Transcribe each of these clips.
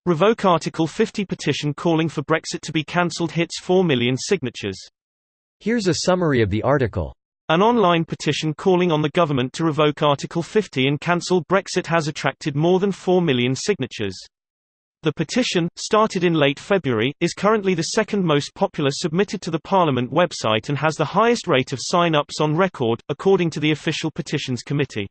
Revoke Article 50 petition calling for Brexit to be cancelled hits 4 million signatures. Here's a summary of the article. An online petition calling on the government to revoke Article 50 and cancel Brexit has attracted more than 4 million signatures. The petition, started in late February, is currently the second most popular submitted to the Parliament website and has the highest rate of sign-ups on record, according to the official Petitions Committee.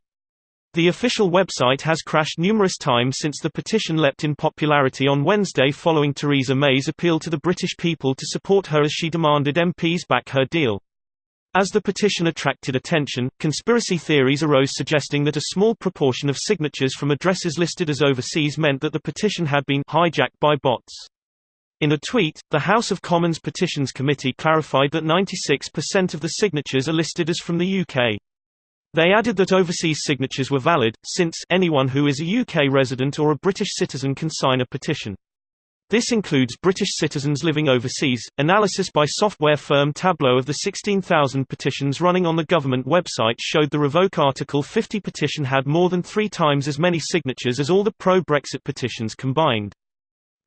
The official website has crashed numerous times since the petition leapt in popularity on Wednesday following Theresa May's appeal to the British people to support her as she demanded MPs back her deal. As the petition attracted attention, conspiracy theories arose suggesting that a small proportion of signatures from addresses listed as overseas meant that the petition had been hijacked by bots. In a tweet, the House of Commons Petitions Committee clarified that 96% of the signatures are listed as from the UK. They added that overseas signatures were valid, since anyone who is a UK resident or a British citizen can sign a petition. This includes British citizens living overseas. Analysis by software firm Tableau of the 16,000 petitions running on the government website showed the Revoke Article 50 petition had more than 3 times as many signatures as all the pro-Brexit petitions combined.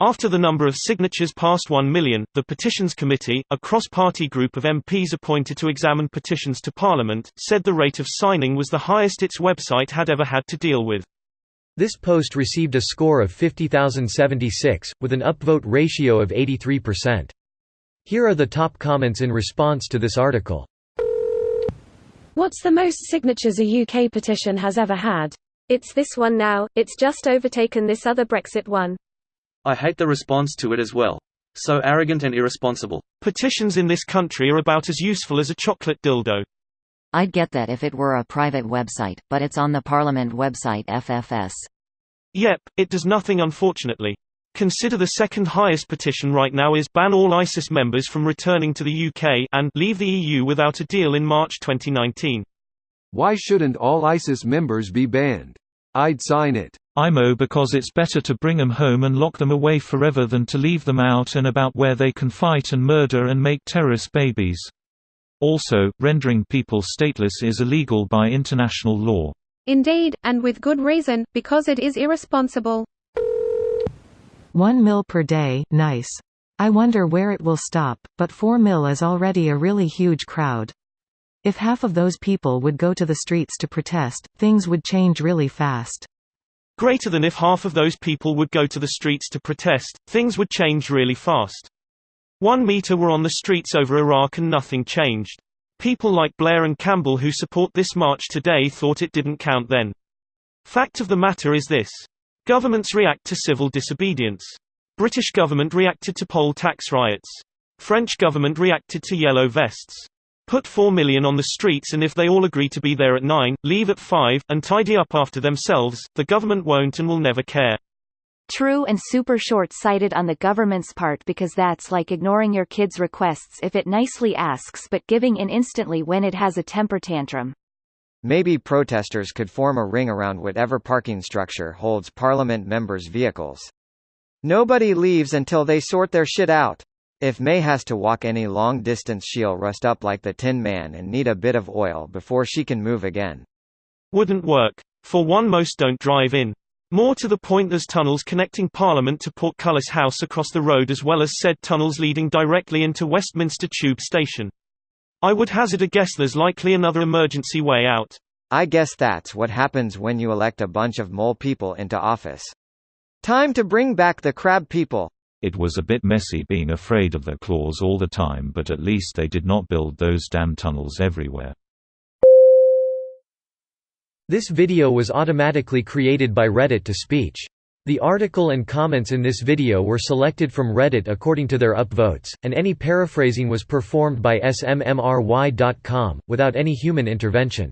After the number of signatures passed 1 million, the Petitions Committee, a cross-party group of MPs appointed to examine petitions to Parliament, said the rate of signing was the highest its website had ever had to deal with. This post received a score of 50,076, with an upvote ratio of 83%. Here are the top comments in response to this article. What's the most signatures a UK petition has ever had? It's this one now, it's just overtaken this other Brexit one. I hate the response to it as well. So arrogant and irresponsible. Petitions in this country are about as useful as a chocolate dildo. I'd get that if it were a private website, but it's on the Parliament website FFS. Yep, it does nothing unfortunately. Consider the second highest petition right now is ban all ISIS members from returning to the UK and leave the EU without a deal in March 2019. Why shouldn't all ISIS members be banned? I'd sign it. IMO because it's better to bring them home and lock them away forever than to leave them out and about where they can fight and murder and make terrorist babies. Also, rendering people stateless is illegal by international law. Indeed, and with good reason, because it is irresponsible. 1 mil per day, nice. I wonder where it will stop, but 4 mil is already a really huge crowd. If half of those people would go to the streets to protest, things would change really fast. Greater than if half of those people would go to the streets to protest, things would change really fast. 1 meter were on the streets over Iraq and nothing changed. People like Blair and Campbell who support this march today thought it didn't count then. Fact of the matter is this. Governments react to civil disobedience. British government reacted to poll tax riots. French government reacted to yellow vests. Put 4 million on the streets and if they all agree to be there at 9, leave at 5, and tidy up after themselves, the government won't and will never care. True and super short-sighted on the government's part because that's like ignoring your kid's requests if it nicely asks but giving in instantly when it has a temper tantrum. Maybe protesters could form a ring around whatever parking structure holds Parliament members' vehicles. Nobody leaves until they sort their shit out. If May has to walk any long distance, she'll rust up like the Tin Man and need a bit of oil before she can move again. Wouldn't work. For one, most don't drive in. More to the point, there's tunnels connecting Parliament to Portcullis House across the road as well as said tunnels leading directly into Westminster Tube Station. I would hazard a guess there's likely another emergency way out. I guess that's what happens when you elect a bunch of mole people into office. Time to bring back the crab people. It was a bit messy being afraid of their claws all the time, but at least they did not build those damn tunnels everywhere. This video was automatically created by Reddit to speech. The article and comments in this video were selected from Reddit according to their upvotes, and any paraphrasing was performed by smmry.com, without any human intervention.